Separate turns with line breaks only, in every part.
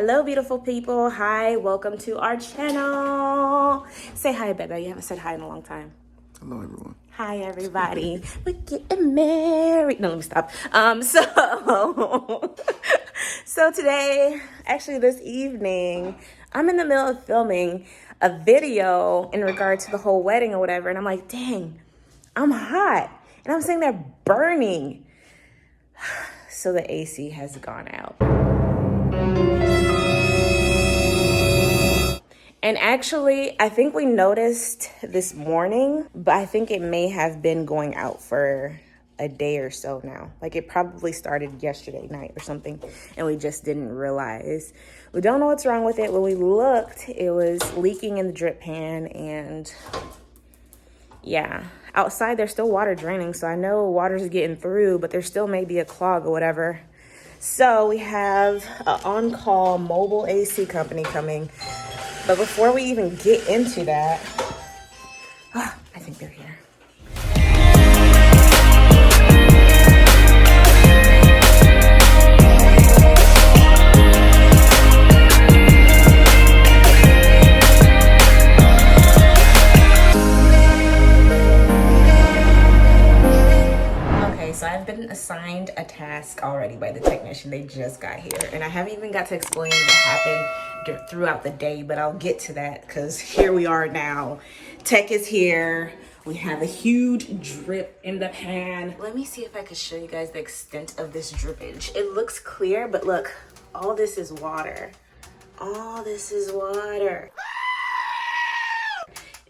Hello, beautiful people. Hi, welcome to our channel. Say hi, Bebe. You haven't said hi in a long time.
Hello, everyone.
Hi, everybody. We're getting married. No, let me stop. So today, actually this evening, I'm in the middle of filming a video in regard to the whole wedding or whatever. And I'm like, dang, I'm hot. And I'm sitting there burning. So the AC has gone out. And actually, I think we noticed this morning, but I think it may have been going out for a day or so now. Like it probably started yesterday night or something, and we just didn't realize. We don't know what's wrong with it. When we looked, it was leaking in the drip pan, and yeah. Outside, there's still water draining, so I know water's getting through, but there still may be a clog or whatever. So we have an on-call mobile AC company coming. But before we even get into that, I think they're here. Okay, so I've been assigned a task already by the technician. They just got here, and I haven't even got to explain what happened throughout the day, but I'll get to that because here we are now. Tech is here. We have a huge drip in the pan. Let me see if I can show you guys the extent of this drippage. It looks clear, but look, all this is water. All this is water.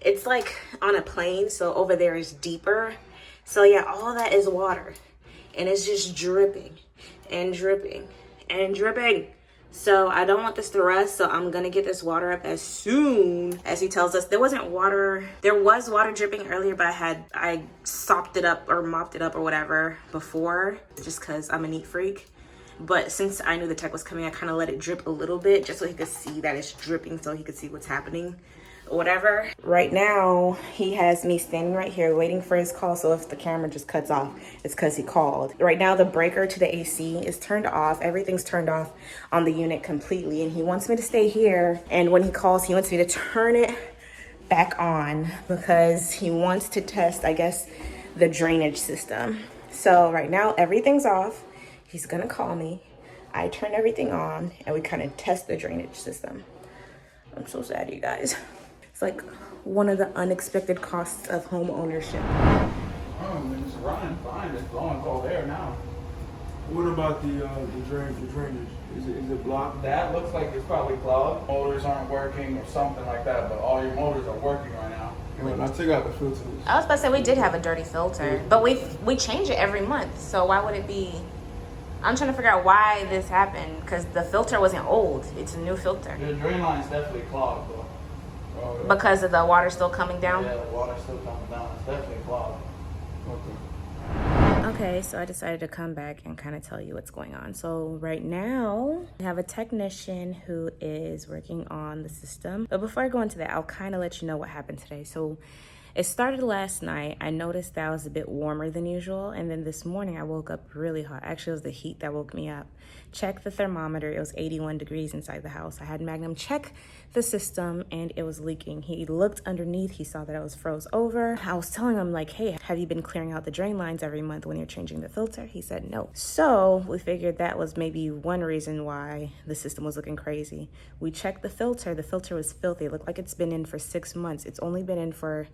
It's like on a plane, so over there is deeper. So yeah, all that is water, and it's just dripping and dripping and dripping. So I don't want this to rust, so I'm gonna get this water up as soon as he tells us. There was water dripping earlier, but I sopped it up or mopped it up or whatever before, just cause I'm a neat freak. But since I knew the tech was coming, I kind of let it drip a little bit just so he could see that it's dripping, so he could see what's happening. Whatever. Right now, he has me standing right here waiting for his call. So if the camera just cuts off, it's because he called. Right now, the breaker to the AC is turned off. Everything's turned off on the unit completely. And he wants me to stay here. And when he calls, he wants me to turn it back on because he wants to test, I guess, the drainage system. So right now, everything's off. He's going to call me. I turn everything on and we kind of test the drainage system. I'm so sad, you guys. It's like one of the unexpected costs of home ownership.
Oh, it's running fine. It's blowing cold air now.
What about the drainage? Is it blocked?
That looks like it's probably clogged. Motors aren't working or something like that, but all your motors are working right now.
When I take out the filters.
I was about to say we did have a dirty filter, but we change it every month. So why would it be? I'm trying to figure out why this happened because the filter wasn't old. It's a new filter.
The drain line's definitely clogged though.
Oh, yeah.
Because of the water still coming down?
Yeah, the water's still coming down. It's definitely clogged.
Okay, so I decided to come back and kind of tell you what's going on. So right now, I have a technician who is working on the system. But before I go into that, I'll kind of let you know what happened today. So it started last night. I noticed that I was a bit warmer than usual. And then this morning, I woke up really hot. Actually, it was the heat that woke me up. Checked the thermometer. It was 81 degrees inside the house. I had Magnum check the system and it was leaking. He looked underneath. He saw that it was froze over. I was telling him like, hey, have you been clearing out the drain lines every month when you're changing the filter? He said no. So we figured that was maybe one reason why the system was looking crazy. We checked the filter. The filter was filthy. It looked like it's been in for 6 months. It's only been in for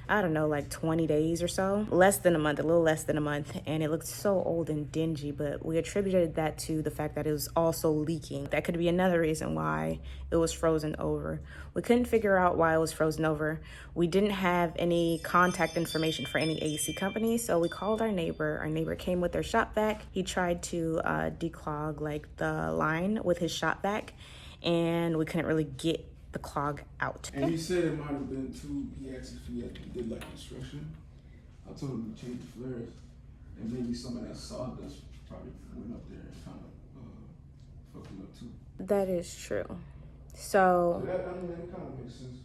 I don't know, like 20 days or so. Less than a month, a little less than a month. And it looked so old and dingy, but we attributed that to the fact that it was also leaking. That could be another reason why it was frozen over. We couldn't figure out why it was frozen over. We didn't have any contact information for any AC company, so we called our neighbor. Our neighbor came with their shop vac. He tried to declog like the line with his shop vac, and we couldn't really get the clog out.
And he said it might have been too, he asked if he did like construction. I told him to change the flares. And maybe some of that sawdust probably went up there and kind of fucked it up too.
That is true. So
that kind of makes sense.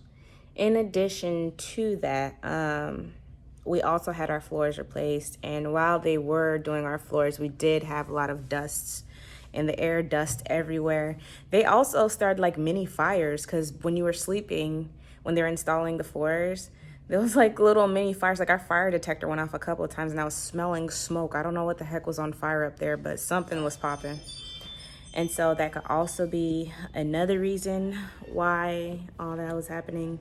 In addition to that, we also had our floors replaced. And while they were doing our floors, we did have a lot of dusts in the air, dust everywhere. They also started like mini fires because when you were sleeping, when they're installing the floors, there was like little mini fires. Like our fire detector went off a couple of times and I was smelling smoke. I don't know what the heck was on fire up there, but something was popping. And so that could also be another reason why all that was happening.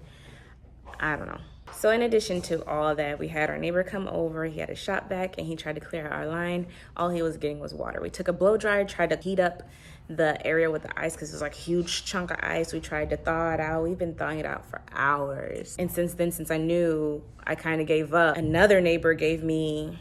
I don't know. So in addition to all of that, we had our neighbor come over. He had a shop vac and he tried to clear our line. All he was getting was water. We took a blow dryer, tried to heat up the area with the ice because it was like a huge chunk of ice. We tried to thaw it out. We've been thawing it out for hours. And since then, since I knew, I kind of gave up. Another neighbor gave me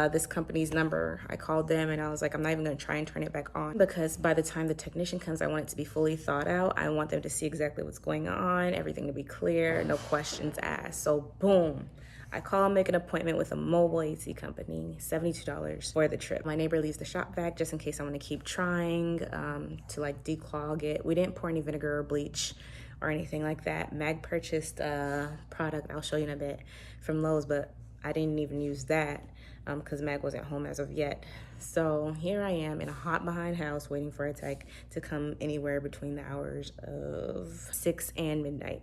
this company's number. I called them and I was like, I'm not even gonna try and turn it back on because by the time the technician comes, I want it to be fully thought out. I want them to see exactly what's going on, everything to be clear, no questions asked. So boom, I call, make an appointment with a mobile AC company, $72 for the trip. My neighbor leaves the shop vac just in case I want to keep trying to like declog it. We didn't pour any vinegar or bleach or anything like that. Mag purchased a product, I'll show you in a bit, from Lowe's, but I didn't even use that because Mag wasn't home as of yet. So here I am in a hot behind house waiting for a tech to come anywhere between the hours of 6 and midnight.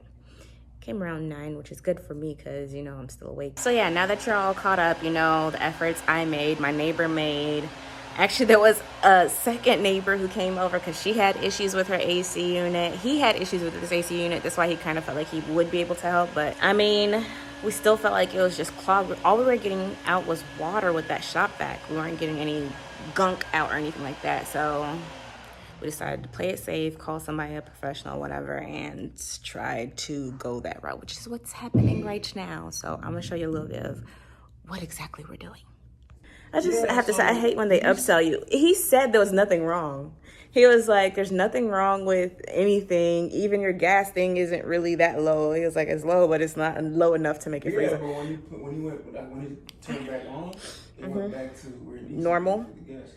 Came around 9, which is good for me because, you know, I'm still awake. So yeah, now that you're all caught up, you know, the efforts I made, my neighbor made. Actually, there was a second neighbor who came over because she had issues with her AC unit. He had issues with this AC unit. That's why he kind of felt like he would be able to help. But I mean, we still felt like it was just clogged. All we were getting out was water with that shop vac. We weren't getting any gunk out or anything like that. So we decided to play it safe, call somebody, a professional, whatever, and try to go that route, which is what's happening right now. So I'm gonna show you a little bit of what exactly we're doing. I just have to say, I hate when they upsell you. He said there was nothing wrong. He was like, there's nothing wrong with anything. Even your gas thing isn't really that low. He was like, it's low, but it's not low enough to make it freeze.
Yeah, but when it turned back on, it went back to where it needs
normal.
to be, the gas,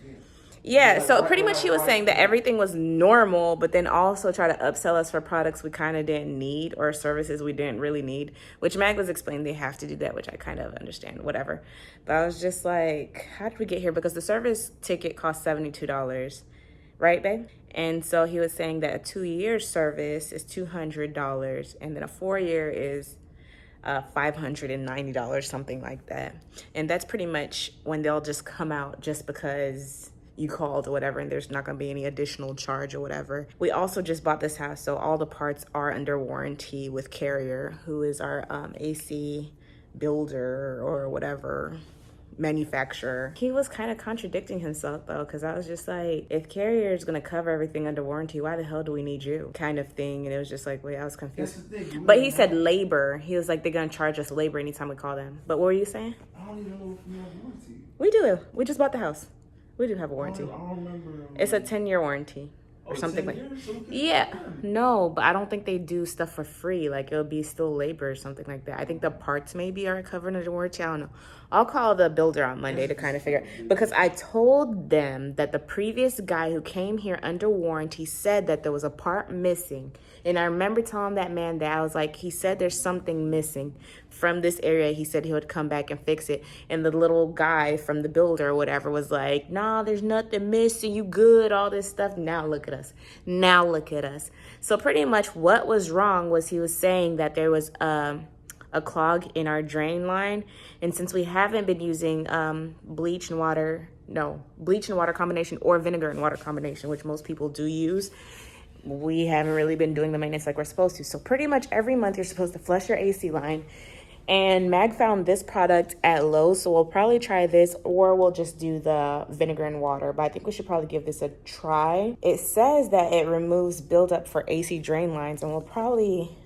Yeah, so pretty much he was saying that everything was normal, but then also try to upsell us for products we kind of didn't need or services we didn't really need, which Mag was explaining they have to do that, which I kind of understand, whatever. But I was just like, how did we get here? Because the service ticket cost $72, right, babe? And so he was saying that a 2-year service is $200, and then a 4-year is $590, something like that. And that's pretty much when they'll just come out just because you called or whatever, and there's not going to be any additional charge or whatever. We also just bought this house, so all the parts are under warranty with Carrier, who is our AC builder or whatever manufacturer. He was kind of contradicting himself though, because I was just like, if Carrier is going to cover everything under warranty, why the hell do we need you, kind of thing. And it was just like, wait, I was confused. But he said labor. He was like, they're going to charge us labor anytime we call them. But what were you saying?
I don't even know if we have warranty.
We do. We just bought the house. We do have a warranty.
I don't remember.
It's a 10-year warranty or something like that.
So
yeah. No, but I don't think they do stuff for free. Like it'll be still labor or something like that. I think the parts maybe are covered under warranty. I don't know. I'll call the builder on Monday to kind of figure out, because I told them that the previous guy who came here under warranty said that there was a part missing. And I remember telling that man that I was like, he said there's something missing from this area. He said he would come back and fix it. And the little guy from the builder or whatever was like, nah, there's nothing missing. You good, all this stuff. Now look at us. Now look at us. So pretty much what was wrong was he was saying that there was a clog in our drain line. And since we haven't been using bleach and water combination or vinegar and water combination, which most people do use, we haven't really been doing the maintenance like we're supposed to. So pretty much every month you're supposed to flush your AC line. And Mag found this product at Lowe's, so we'll probably try this, or we'll just do the vinegar and water. But I think we should probably give this a try. It says that it removes buildup for AC drain lines, and we'll probably...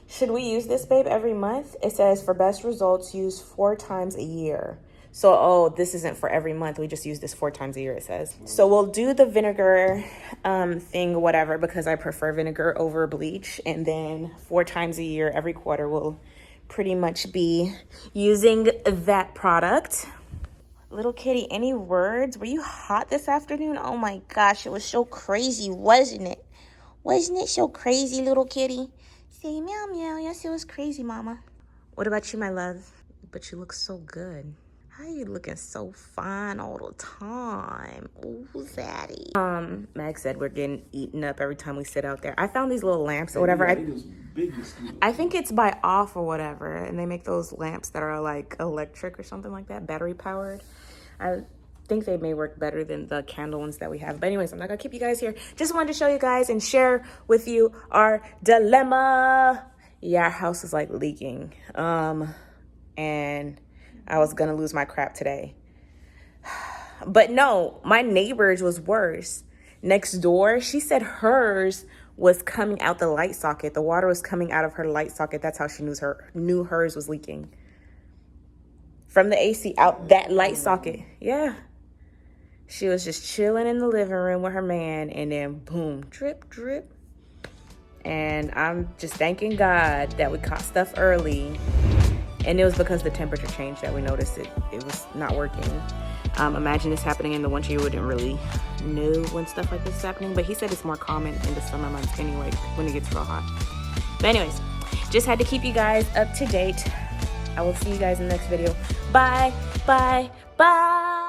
Should we use this, babe, every month? It says for best results, use 4 times a year. So, oh, this isn't for every month. We just use this 4 times a year, it says. So we'll do the vinegar thing, whatever, because I prefer vinegar over bleach. And then 4 times a year, every quarter, we'll pretty much be using that product. Little kitty, any words? Were you hot this afternoon? Oh my gosh, it was so crazy, wasn't it? Wasn't it so crazy, little kitty? Say meow meow. Yes, it was crazy, mama. What about you, my love? But you look so good. Why are you looking so fine all the time? Ooh, zaddy. Meg said we're getting eaten up every time we sit out there. I found these little lamps or whatever. I think it's by Off or whatever, and they make those lamps that are like electric or something like that, battery powered. I think they may work better than the candle ones that we have. But anyways, I'm not gonna keep you guys here. Just wanted to show you guys and share with you our dilemma. Yeah, our house is like leaking. And I was gonna lose my crap today. But no, my neighbor's was worse. Next door, she said hers was coming out the light socket. The water was coming out of her light socket. That's how she knew hers was leaking. From the AC out that light socket. Yeah. She was just chilling in the living room with her man, and then boom, drip, drip. And I'm just thanking God that we caught stuff early. And it was because the temperature changed that we noticed it was not working. Imagine this happening in the winter, you wouldn't really know when stuff like this is happening. But he said it's more common in the summer months anyway, when it gets real hot. But anyways, just had to keep you guys up to date. I will see you guys in the next video. Bye, bye, bye.